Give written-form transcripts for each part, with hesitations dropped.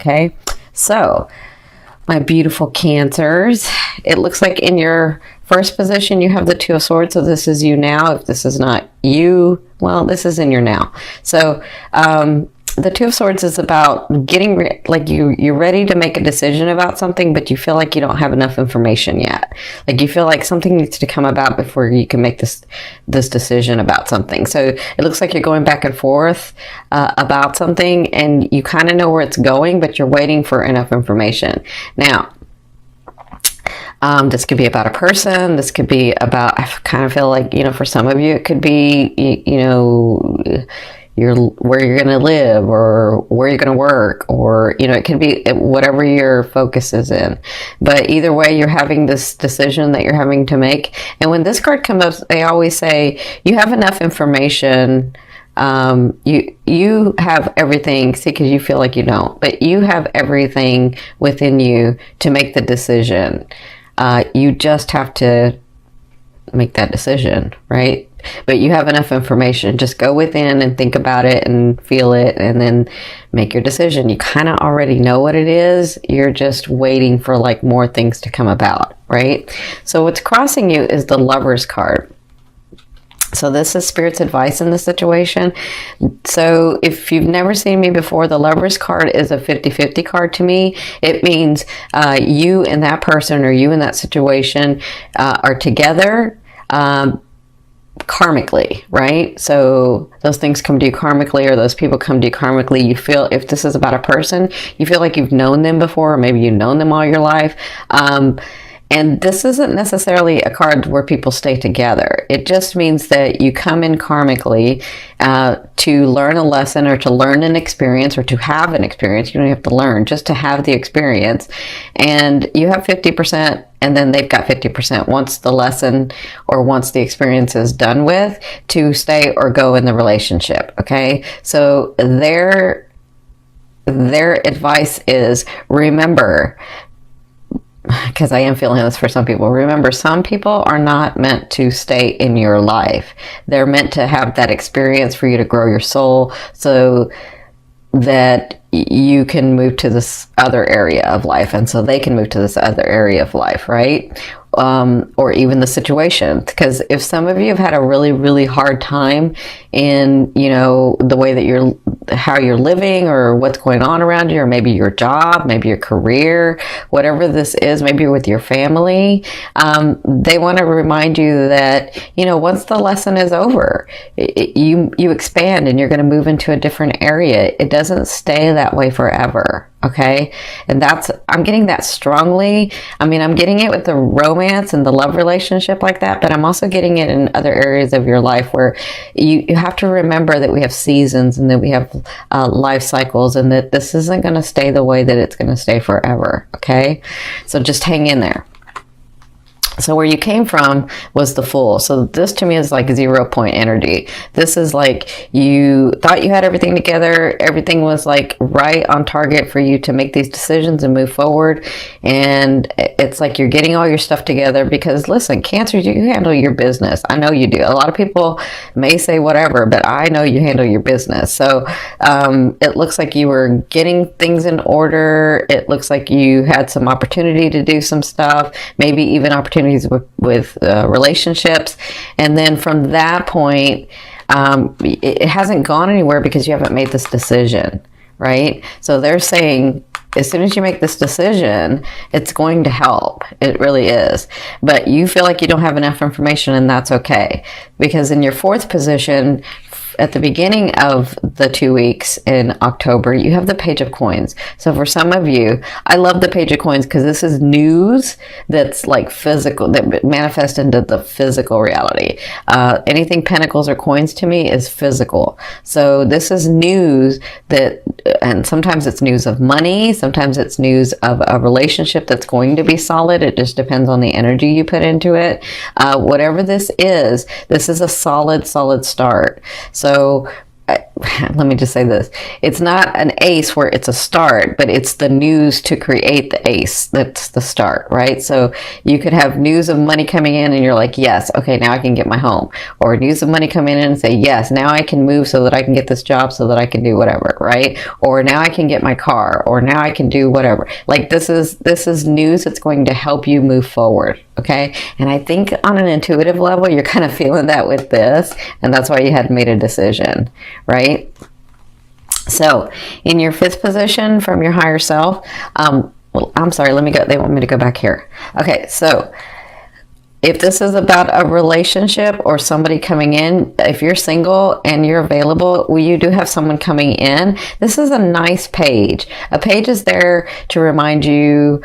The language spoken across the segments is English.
Okay, so my beautiful Cancers, it looks like in your first position you have the Two of Swords, so this is you now. If this is not you, well, this is in your now. So the Two of Swords is about getting like you're ready to make a decision about something, but you feel like you don't have enough information yet. Like you feel like something needs to come about before you can make this decision about something. So it looks like you're going back and forth about something, and you kind of know where it's going, but you're waiting for enough information. Now, this could be about a person. This could be about, I kind of feel like, for some of you, it could be, where you're going to live, or where you're going to work, or, it can be whatever your focus is in. But either way, you're having this decision that you're having to make. And when this card comes up, they always say you have enough information. You have everything, see, because you feel like you don't, but you have everything within you to make the decision. You just have to make that decision, right? But you have enough information. Just go within and think about it and feel it, and then make your decision. You kind of already know what it is. You're just waiting for like more things to come about, right? So what's crossing you is the Lover's card. So this is Spirit's advice in this situation. So if you've never seen me before, the Lover's card is a 50-50 card to me. It means you and that person, or you and that situation are together karmically, right? So those things come to you karmically, or those people come to you karmically. You feel, if this is about a person, you feel like you've known them before, or maybe you've known them all your life. And this isn't necessarily a card where people stay together. It just means that you come in karmically to learn a lesson, or to learn an experience, or to have an experience. You don't have to learn, just to have the experience. And you have 50%, and then they've got 50% once the lesson or once the experience is done with, to stay or go in the relationship, okay? So their advice is, remember, because I am feeling this for some people. Remember, some people are not meant to stay in your life. They're meant to have that experience for you to grow your soul, so that you can move to this other area of life, and so they can move to this other area of life, right? Or even the situation. Because if some of you have had a really, really hard time in, the way that how you're living, or what's going on around you, or maybe your job, maybe your career, whatever this is, maybe you're with your family, they want to remind you that, once the lesson is over, you expand, and you're going to move into a different area. It doesn't stay that way forever. Okay. And I'm getting that strongly. I mean, I'm getting it with the romance and the love relationship like that, but I'm also getting it in other areas of your life, where you have to remember that we have seasons, and that we have life cycles, and that this isn't going to stay the way that it's going to stay forever. Okay. So just hang in there. So where you came from was the Fool. So this to me is like 0 point energy. This is like you thought you had everything together. Everything was like right on target for you to make these decisions and move forward. And it's like you're getting all your stuff together, because listen, Cancer, you handle your business. I know you do. A lot of people may say whatever, but I know you handle your business. So it looks like you were getting things in order. It looks like you had some opportunity to do some stuff, maybe even opportunities with relationships. And then from that point, it hasn't gone anywhere because you haven't made this decision, right? So they're saying, as soon as you make this decision, it's going to help. It really is. But you feel like you don't have enough information, and that's okay. Because in your fourth position, at the beginning of the 2 weeks in October, you have the Page of Coins. So for some of you, I love the Page of Coins, because this is news that's like physical, that manifests into the physical reality. Anything pentacles or coins to me is physical. So this is news that, and sometimes it's news of money, sometimes it's news of a relationship that's going to be solid. It just depends on the energy you put into it. Whatever this is a solid start. So let me just say this. It's not an ace where it's a start, but it's the news to create the ace. That's the start, right? So you could have news of money coming in and you're like, yes, okay, now I can get my home. Or news of money coming in and say, yes, now I can move so that I can get this job so that I can do whatever, right? Or now I can get my car, or now I can do whatever. Like this is news that's going to help you move forward, okay? And I think on an intuitive level, you're kind of feeling that with this, and that's why you had made a decision, right? So in your fifth position from your higher self, well, I'm sorry, let me go. They want me to go back here. Okay, so if this is about a relationship or somebody coming in, if you're single and you're available, well, you do have someone coming in. This is a nice page. A page is there to remind you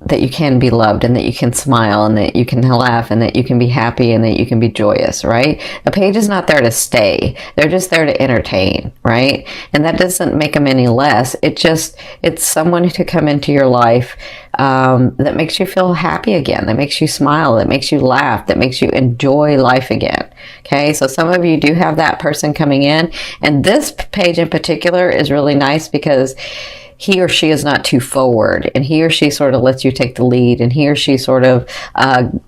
that you can be loved, and that you can smile, and that you can laugh, and that you can be happy, and that you can be joyous, right? A page is not there to stay. They're just there to entertain, right? And that doesn't make them any less. It's someone to come into your life that makes you feel happy again, that makes you smile, that makes you laugh, that makes you enjoy life again. Okay, so some of you do have that person coming in, and this page in particular is really nice because he or she is not too forward, and he or she sort of lets you take the lead, and he or she sort of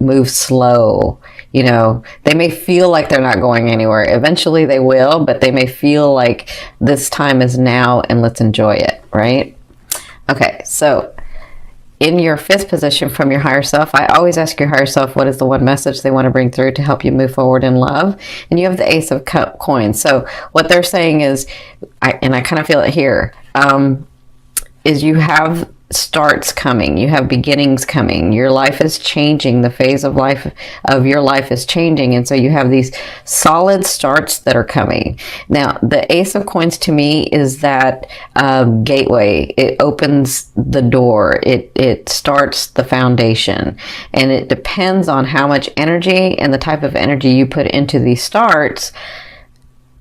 moves slow. You know, they may feel like they're not going anywhere. Eventually they will, but they may feel like this time is now and let's enjoy it, right? Okay, so in your fifth position from your higher self, I always ask your higher self, what is the one message they want to bring through to help you move forward in love? And you have the Ace of Coins. So what they're saying is, and I kind of feel it here, is you have starts coming, you have beginnings coming, your life is changing, the phase of life of your life is changing, and so you have these solid starts that are coming. Now the Ace of Coins to me is that gateway. It opens the door, it starts the foundation, and it depends on how much energy and the type of energy you put into these starts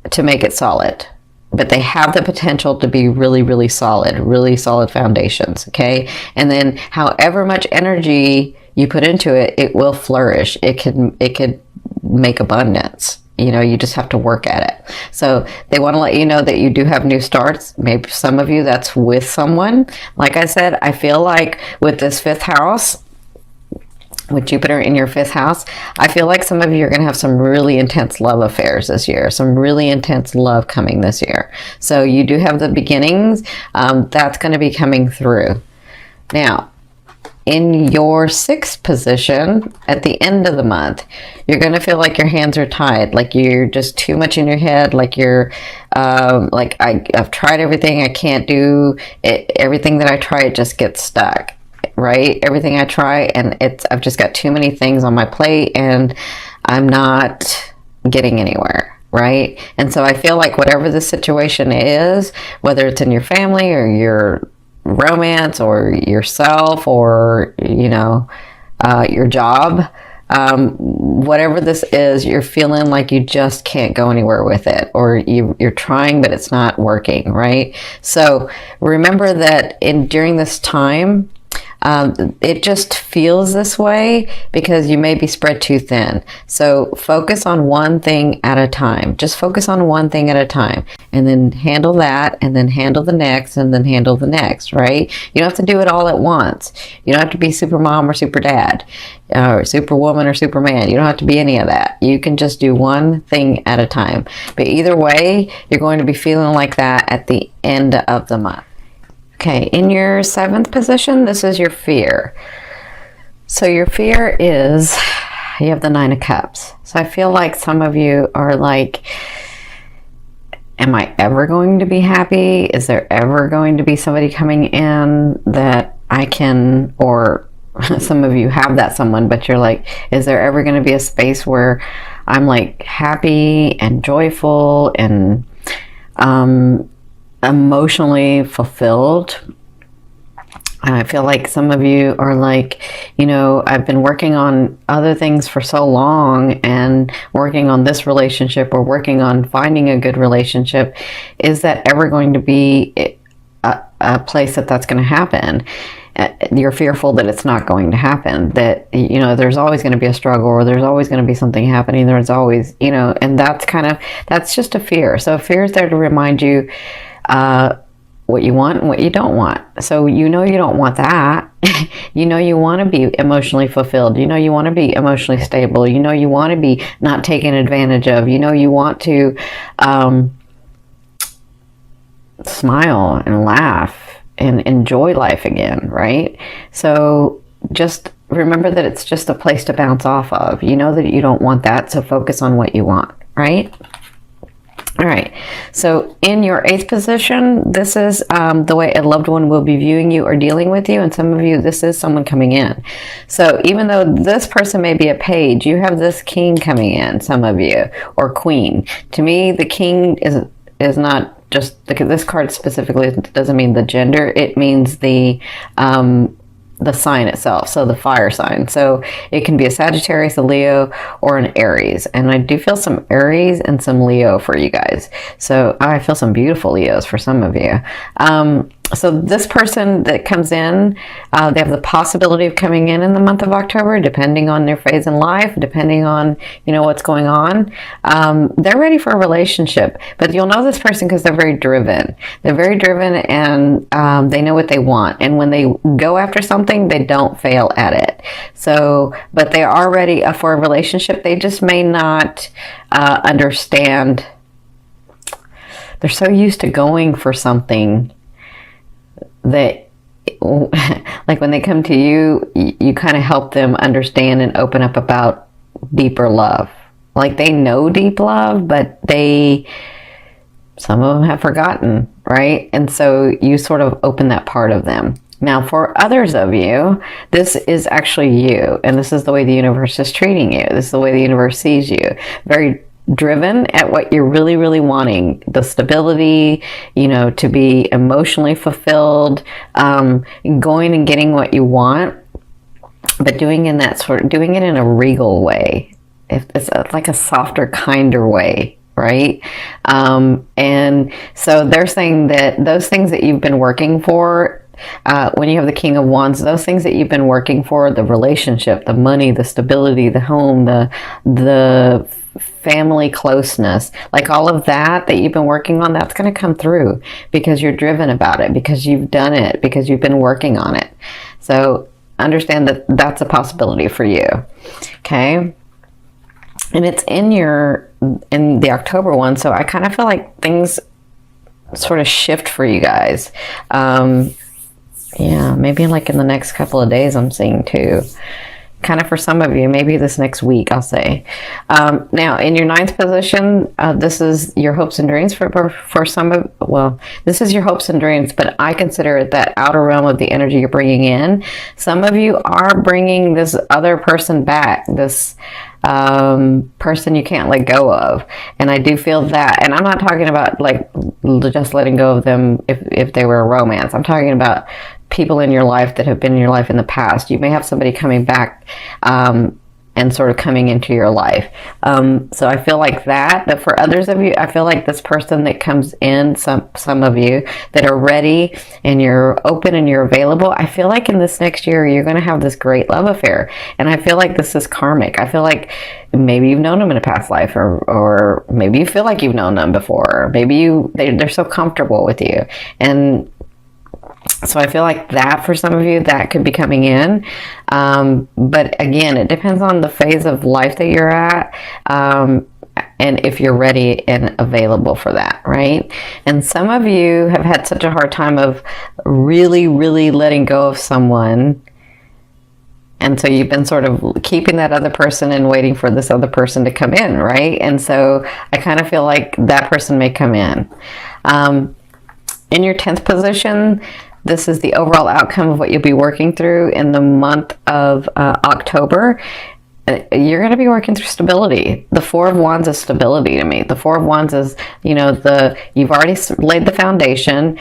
to make it solid. But they have the potential to be really, really solid foundations, okay? And then however much energy you put into it, it will flourish. It could make abundance. You know, you just have to work at it. So they want to let you know that you do have new starts. Maybe some of you, that's with someone. Like I said, I feel like with this fifth house, with Jupiter in your fifth house, I feel like some of you are going to have some really intense love affairs this year, some really intense love coming this year. So you do have the beginnings. That's going to be coming through. Now, in your sixth position, at the end of the month, you're going to feel like your hands are tied, like you're just too much in your head, like you're like, I've tried everything, I can't do it. Everything that I try, it just gets stuck. Right? Everything I try, and I've just got too many things on my plate and I'm not getting anywhere, right? And so I feel like whatever the situation is, whether it's in your family or your romance or yourself or, you know, your job, whatever this is, you're feeling like you just can't go anywhere with it, or you're trying, but it's not working, right? So remember that during this time, it just feels this way because you may be spread too thin. So focus on one thing at a time. Just focus on one thing at a time, and then handle that, and then handle the next, and then handle the next, right? You don't have to do it all at once. You don't have to be super mom or super dad, or superwoman or superman. You don't have to be any of that. You can just do one thing at a time. But either way, you're going to be feeling like that at the end of the month. Okay, in your seventh position, this is your fear. So your fear is, you have the Nine of Cups. So I feel like some of you are like, am I ever going to be happy? Is there ever going to be somebody coming in that I can, or some of you have that someone, but you're like, is there ever going to be a space where I'm like happy and joyful and emotionally fulfilled? And I feel like some of you are like, you know, I've been working on other things for so long and working on this relationship or working on finding a good relationship. Is that ever going to be a place that's going to happen? you're fearful that it's not going to happen, that, you know, there's always going to be a struggle, or there's always going to be something happening, there's always, you know, and that's just a fear. So fear is there to remind you what you want and what you don't want. So you know you don't want that. You know you want to be emotionally fulfilled. You know you want to be emotionally stable. You know you want to be not taken advantage of. You know you want to smile and laugh and enjoy life again, right? So just remember that it's just a place to bounce off of. You know that you don't want that, so focus on what you want, right? All right, so in your 8th position, this is the way a loved one will be viewing you or dealing with you, and some of you, this is someone coming in. So even though this person may be a page, you have this king coming in, some of you, or queen. To me, the king is not just, this card specifically doesn't mean the gender, it means the sign itself, so the fire sign. So it can be a Sagittarius, a Leo, or an Aries. And I do feel some Aries and some Leo for you guys. So I feel some beautiful Leos for some of you. So this person that comes in, they have the possibility of coming in the month of October, depending on their phase in life, depending on, you know, what's going on. They're ready for a relationship, but you'll know this person because they're very driven. They're very driven, and they know what they want. And when they go after something, they don't fail at it. So, but they are ready for a relationship. They just may not understand. They're so used to going for something that, like, when they come to you, you kind of help them understand and open up about deeper love. Like, they know deep love, but some of them have forgotten, right? And so you sort of open that part of them. Now, for others of you, this is actually you, and this is the way the universe is treating you. This is the way the universe sees you. Very driven at what you're really, really wanting. The stability, you know, to be emotionally fulfilled, going and getting what you want, but doing it in a regal way. If it's like a softer, kinder way, right? And so they're saying that those things that you've been working for, when you have the King of Wands, those things that you've been working for, the relationship, the money, the stability, the home, the family closeness, like all of that you've been working on, that's going to come through because you're driven about it, because you've done it, because you've been working on it. So understand that that's a possibility for you. Okay. And it's in the October one. So I kind of feel like things sort of shift for you guys. Yeah, maybe like in the next couple of days I'm seeing too. Kind of for some of you, maybe this next week, I'll say. Now, in your 9th position, this is your hopes and dreams for some of, well, this is your hopes and dreams, but I consider it that outer realm of the energy you're bringing in. Some of you are bringing this other person back, this person you can't let go of. And I do feel that, and I'm not talking about like just letting go of them if they were a romance. I'm talking about people in your life that have been in your life in the past. You may have somebody coming back and sort of coming into your life. So I feel like that. But for others of you, I feel like this person that comes in, some of you that are ready and you're open and you're available, I feel like in this next year, you're going to have this great love affair. And I feel like this is karmic. I feel like maybe you've known them in a past life, or maybe you feel like you've known them before. Maybe they're so comfortable with you. And so I feel like that for some of you, that could be coming in. But again, it depends on the phase of life that you're at, and if you're ready and available for that, right? And some of you have had such a hard time of really, really letting go of someone. And so you've been sort of keeping that other person and waiting for this other person to come in, right? And so I kind of feel like that person may come in. In your 10th position, this is the overall outcome of what you'll be working through in the month of October. You're going to be working through stability. The Four of Wands is stability to me. The Four of Wands is, you know, you've already laid the foundation.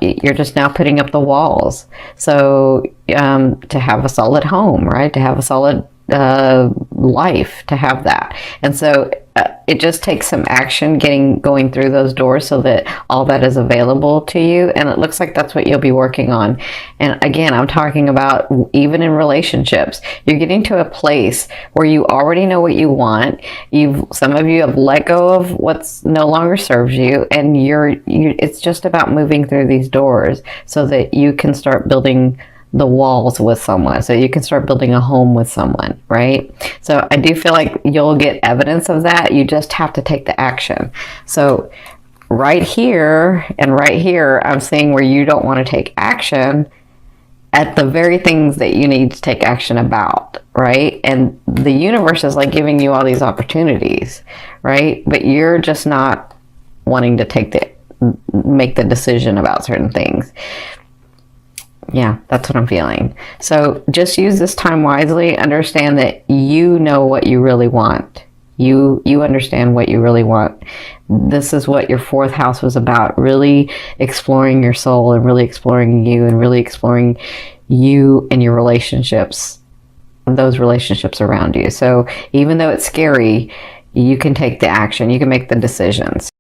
You're just now putting up the walls. So to have a solid home, right? To have a solid life, to have that. And so it just takes some action going through those doors so that all that is available to you. And it looks like that's what you'll be working on. And again, I'm talking about even in relationships, you're getting to a place where you already know what you want. Some of you have let go of what's no longer serves you, and it's just about moving through these doors so that you can start building the walls with someone, so you can start building a home with someone, right? So I do feel like you'll get evidence of that. You just have to take the action. So right here and right here, I'm seeing where you don't want to take action at the very things that you need to take action about, right? And the universe is like giving you all these opportunities, right? But you're just not wanting to make the decision about certain things. Yeah, that's what I'm feeling. So just use this time wisely. Understand that you know what you really want. You understand what you really want. This is what your 4th house was about. Really exploring your soul and really exploring you and really exploring you and your relationships, those relationships around you. So even though it's scary, you can take the action. You can make the decisions.